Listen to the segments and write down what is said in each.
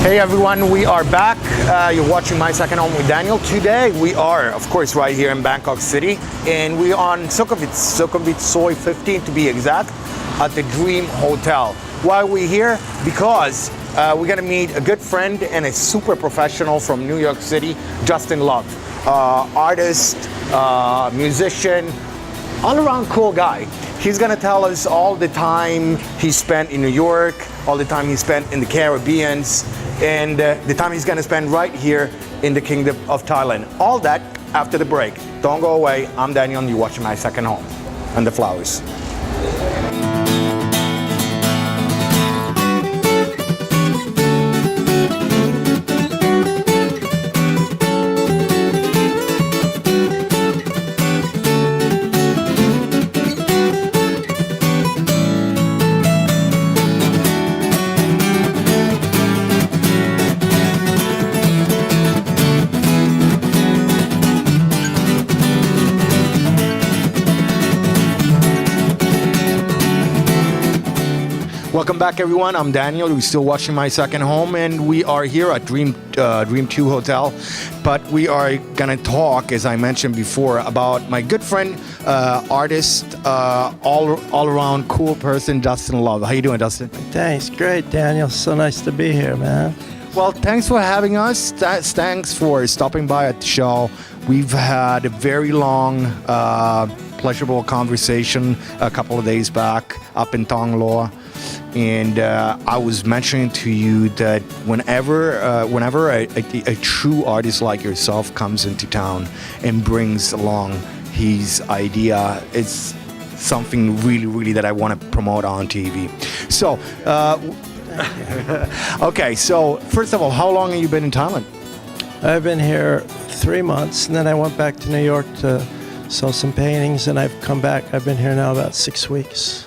Hey everyone, we are back. You're watching My Second Home with Daniel. Today we are, of course, right here in Bangkok City, and we're on Sukhumvit Soy 15 to be exact, at the Dream Hotel. Why are we here? Because we're gonna meet a good friend and a super professional from New York City, Justinlove. Artist, musician, all-around cool guy. He's gonna tell us all the time he spent in New York, all the time he spent in the Caribbean, and the time he's gonna spend right here in the Kingdom of Thailand. All that after the break. Don't go away. I'm Daniel and you're watching My Second Home and the Flowers. Welcome back, everyone. I'm Daniel. We're still watching My Second Home, and we are here at Dream 2 Hotel. But we are gonna talk, as I mentioned before, about my good friend, artist, all around cool person, Justinlove. How you doing, Justin? Thanks, great, Daniel. So nice to be here, man. Well, thanks for having us. Thanks for stopping by at the show. We've had a very long, pleasurable conversation a couple of days back up in Thong Loa. And I was mentioning to you that whenever a true artist like yourself comes into town and brings along his idea, it's something really that I want to promote on TV. So, okay, so first of all, how long have you been in Thailand? I've been here 3 months, and then I went back to New York to sell some paintings, and I've come back. I've been here now about 6 weeks.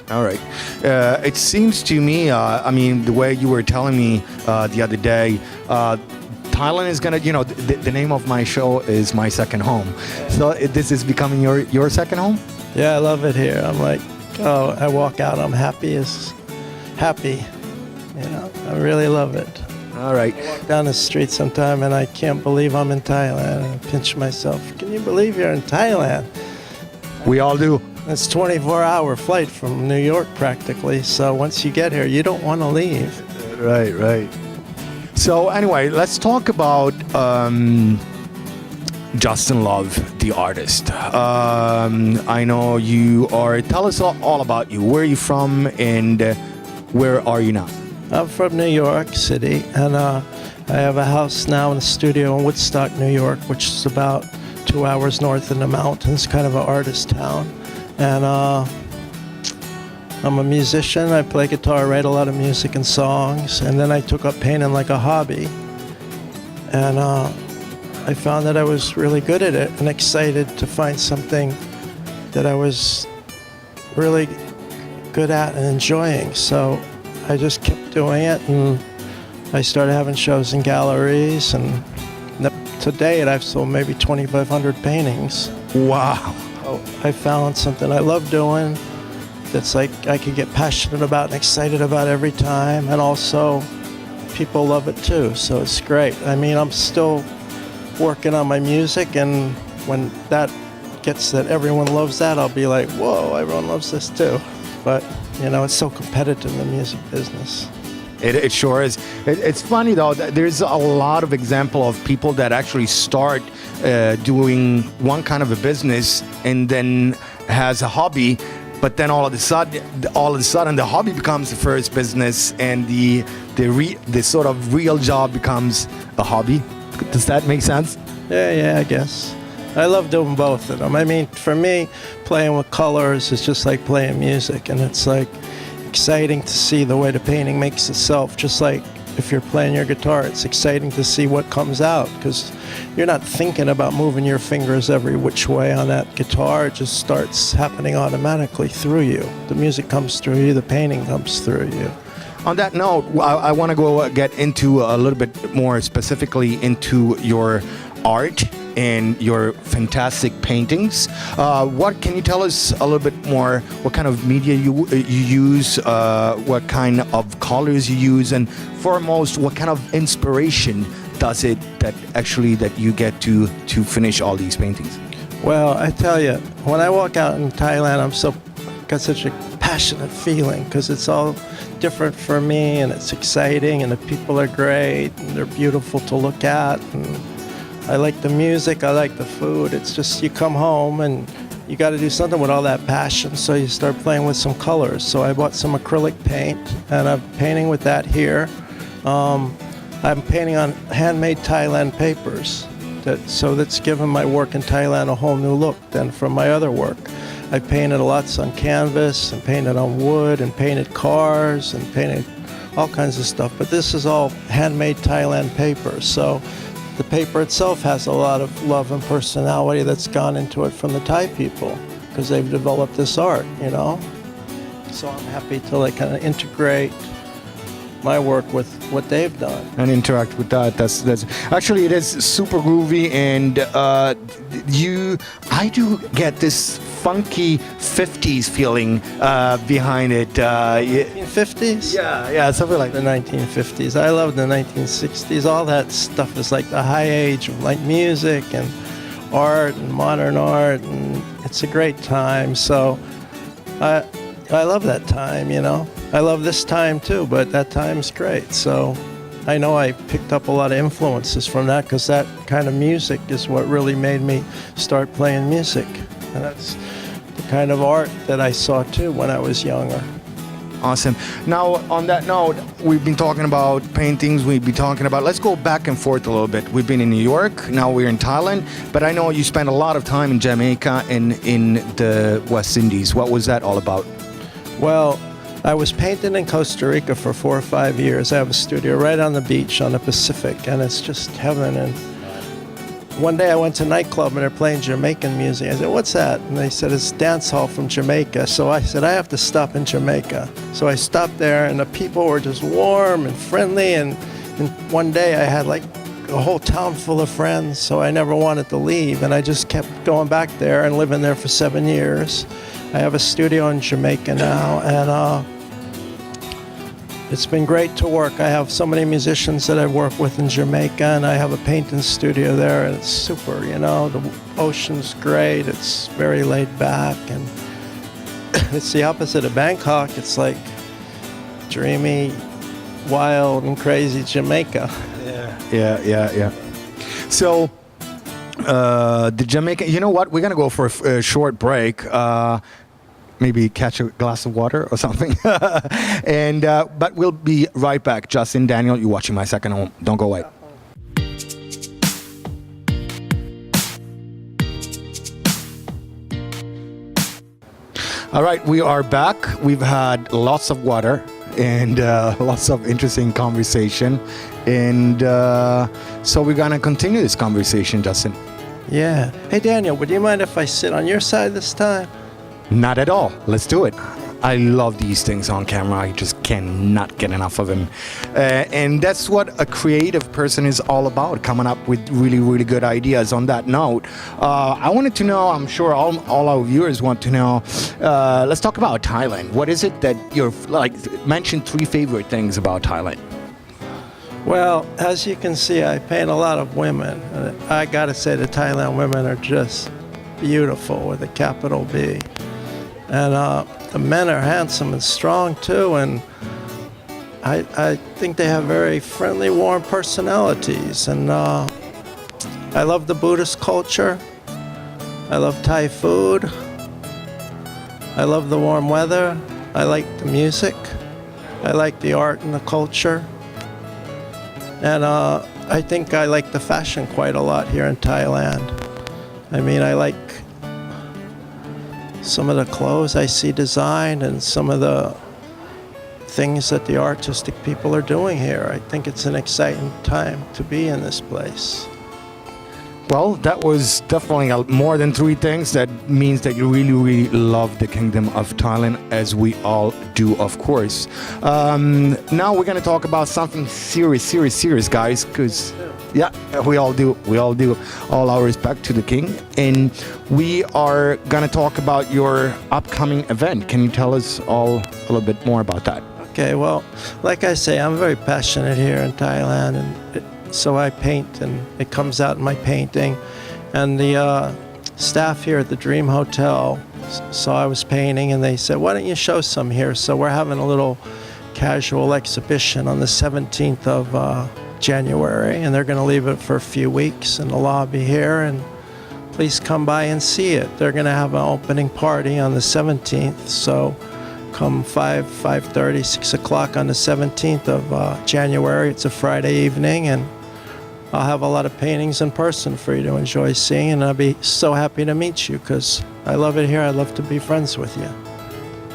All right. It seems to me, I mean, the way you were telling me the other day, Thailand is gonna, the name of my show is My Second Home. So this is becoming your second home? Yeah, I love it here. I'm like, oh, I walk out, I'm happy as happy. I really love it. All right. I walk down the street sometime and I can't believe I'm in Thailand. And I pinch myself. Can you believe you're in Thailand? We all do. It's a 24-hour flight from New York practically, so once you get here, you don't want to leave. Right. So anyway, let's talk about Justinlove, the artist. I know you are, tell us all about you. Where are you from and where are you now? I'm from New York City, and I have a house now in a studio in Woodstock, New York, which is about 2 hours north in the mountains, kind of an artist town. And I'm a musician. I play guitar, write a lot of music and songs. And then I took up painting like a hobby. And I found that I was really good at it and excited to find something that I was really good at and enjoying. So I just kept doing it, and I started having shows in galleries. And to date, I've sold maybe 2,500 paintings. Wow. I found something I love doing that's like I could get passionate about and excited about every time, and also people love it too, so it's great. I mean, I'm still working on my music, and when that gets that everyone loves that, I'll be like, whoa, everyone loves this too. But it's so competitive in the music business. It sure is. It's funny though, there's a lot of example of people that actually start doing one kind of a business and then has a hobby, but then all of a sudden the hobby becomes the first business, and the sort of real job becomes a hobby. Does that make sense? Yeah, I guess. I love doing both of them. I mean, for me, playing with colors is just like playing music, and it's like exciting to see the way the painting makes itself. Just like if you're playing your guitar, it's exciting to see what comes out, because you're not thinking about moving your fingers every which way on that guitar. It just starts happening automatically through you. The music comes through you, the painting comes through you. On that note, I want to get into a little bit more specifically into your art and your fantastic paintings. What can you tell us a little bit more? What kind of media you use? What kind of colors you use? And foremost, what kind of inspiration does it that you get to finish all these paintings? Well, I tell you, when I walk out in Thailand, got such a passionate feeling because it's all different for me and it's exciting and the people are great and they're beautiful to look at and I like the music, I like the food. It's just you come home and you got to do something with all that passion, so you start playing with some colors. So I bought some acrylic paint and I'm painting with that here. I'm painting on handmade Thailand papers. So that's given my work in Thailand a whole new look than from my other work. I painted lots on canvas and painted on wood and painted cars and painted all kinds of stuff. But this is all handmade Thailand paper. So the paper itself has a lot of love and personality that's gone into it from the Thai people because they've developed this art, you know. So I'm happy to kind of integrate my work with what they've done and interact with that. That's actually, it is super groovy, and I do get this funky 50s feeling behind it. 1950s? Yeah, something like the 1950s. I love the 1960s. All that stuff is like the high age of like music and art and modern art, and it's a great time. So I love that time, you know. I love this time too, but that time's great. So I know I picked up a lot of influences from that because that kind of music is what really made me start playing music. And that's the kind of art that I saw too when I was younger. Awesome. Now, on that note, we've been talking about paintings. Let's go back and forth a little bit. We've been in New York. Now we're in Thailand. But I know you spent a lot of time in Jamaica and in the West Indies. What was that all about? Well, I was painting in Costa Rica for 4 or 5 years. I have a studio right on the beach on the Pacific, and it's just heaven. And one day I went to a nightclub, and they're playing Jamaican music. I said, "What's that?" And they said, "It's dance hall from Jamaica." So I said, "I have to stop in Jamaica." So I stopped there, and the people were just warm and friendly. And one day I had like a whole town full of friends, so I never wanted to leave. And I just kept going back there and living there for 7 years. I have a studio in Jamaica now, and it's been great to work. I have so many musicians that I work with in Jamaica, and I have a painting studio there, and it's super, you know. The ocean's great. It's very laid back, and it's the opposite of Bangkok. It's like dreamy, wild, and crazy Jamaica. Yeah. So, the Jamaica, you know what? We're going to go for a short break. Maybe catch a glass of water or something. And but we'll be right back. Justin, Daniel, you're watching My Second Home. Don't go away. All right, we are back. We've had lots of water and lots of interesting conversation. And so we're going to continue this conversation, Justin. Yeah. Hey, Daniel, would you mind if I sit on your side this time? Not at all. Let's do it. I love these things on camera. I just cannot get enough of them. And that's what a creative person is all about, coming up with really, really good ideas. On that note, I wanted to know, I'm sure all our viewers want to know, let's talk about Thailand. What is it that you're, mention 3 favorite things about Thailand. Well, as you can see, I paint a lot of women. I got to say the Thailand women are just beautiful with a capital B. And the men are handsome and strong too, and I think they have very friendly, warm personalities. And I love the Buddhist culture. I love Thai food. I love the warm weather. I like the music. I like the art and the culture. And I think I like the fashion quite a lot here in Thailand. I mean, I like some of the clothes I see designed and some of the things that the artistic people are doing here. I think it's an exciting time to be in this place. Well, that was definitely more than 3 things. That means that you really, really love the Kingdom of Thailand, as we all do, of course. Now we're going to talk about something serious, guys, because Yeah, we all do. We all do. All our respect to the king. And we are going to talk about your upcoming event. Can you tell us all a little bit more about that? Okay, well, like I say, I'm very passionate here in Thailand, and so I paint, and it comes out in my painting. And the staff here at the Dream Hotel saw I was painting, and they said, why don't you show some here? So we're having a little casual exhibition on the 17th of January, and they're going to leave it for a few weeks in the lobby here, and please come by and see it. They're going to have an opening party on the 17th, so come 5:30, 6 o'clock on the 17th of January. It's a Friday evening, and I'll have a lot of paintings in person for you to enjoy seeing, and I'll be so happy to meet you because I love it here. I love to be friends with you.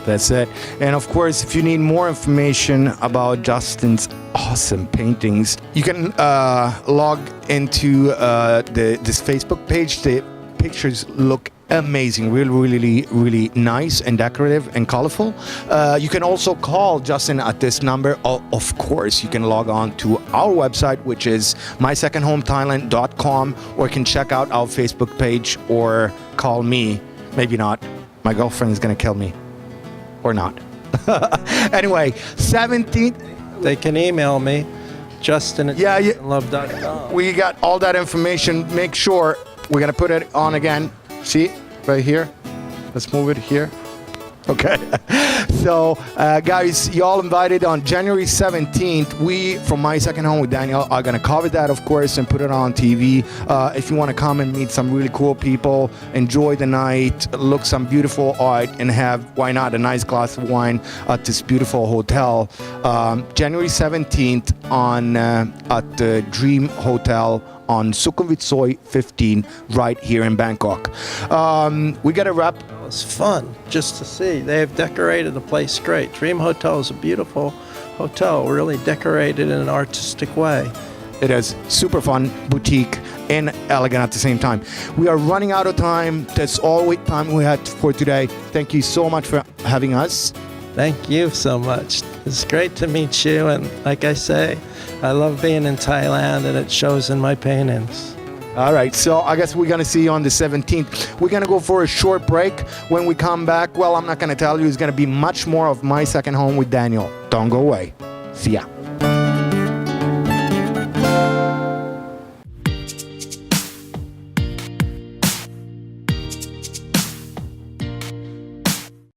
That's it. And of course, if you need more information about Justin's awesome paintings, you can log into this Facebook page. The pictures look amazing, really nice and decorative and colorful. You can also call Justin at this number. Of course, you can log on to our website, which is mysecondhomethailand.com, or you can check out our Facebook page or call me. Maybe not. My girlfriend is gonna kill me. Or not. Anyway, 17th. They can email me, Justin@justinlove.com. We got all that information. Make sure we're gonna put it on again. See, right here. Let's move it here. Okay. So, guys, y'all invited on January 17th. We, from My Second Home with Daniel, are going to cover that, of course, and put it on TV. If you want to come and meet some really cool people, enjoy the night, look some beautiful art, and have, why not, a nice glass of wine at this beautiful hotel. January 17th at the Dream Hotel on Sukhumvit Soi 15 right here in Bangkok. We got to wrap. It's fun just to see. They have decorated the place great. Dream Hotel is a beautiful hotel, really decorated in an artistic way. It is super fun, boutique, and elegant at the same time. We are running out of time. That's all the time we had for today. Thank you so much for having us. Thank you so much. It's great to meet you, and like I say, I love being in Thailand, and it shows in my paintings. All right, so I guess we're going to see you on the 17th. We're going to go for a short break. When we come back, well, I'm not going to tell you. It's going to be much more of My Second Home with Daniel. Don't go away. See ya.